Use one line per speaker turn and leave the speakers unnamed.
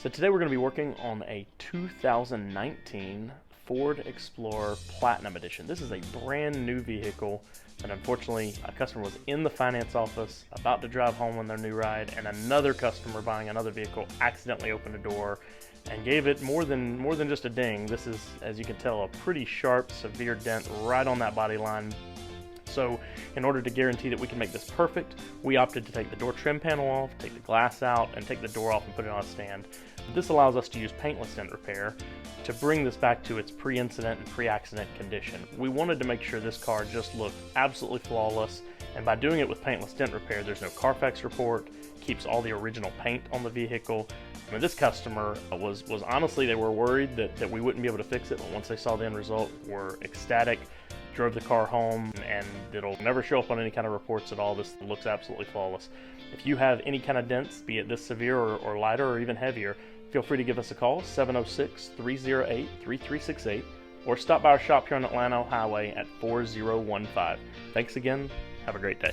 So today we're going to be working on a 2019 Ford Explorer Platinum Edition. This is a brand new vehicle, and unfortunately a customer was in the finance office about to drive home on their new ride, and another customer buying another vehicle accidentally opened a door and gave it more than just a ding. This is, as you can tell, a pretty sharp, severe dent right on that body line. So in order to guarantee that we can make this perfect, we opted to take the door trim panel off, take the glass out, and take the door off and put it on a stand. This allows us to use Paintless Dent Repair to bring this back to its pre-incident and pre-accident condition. We wanted to make sure this car just looked absolutely flawless, and by doing it with Paintless Dent Repair, there's no Carfax report, keeps all the original paint on the vehicle. I mean, this customer was honestly, they were worried that we wouldn't be able to fix it, but once they saw the end result, were ecstatic, drove the car home, and it'll never show up on any kind of reports at all. This looks absolutely flawless. If you have any kind of dents, be it this severe or lighter or even heavier, feel free to give us a call, 706-308-3368, or stop by our shop here on Atlanta Highway at 4015. Thanks again. Have a great day.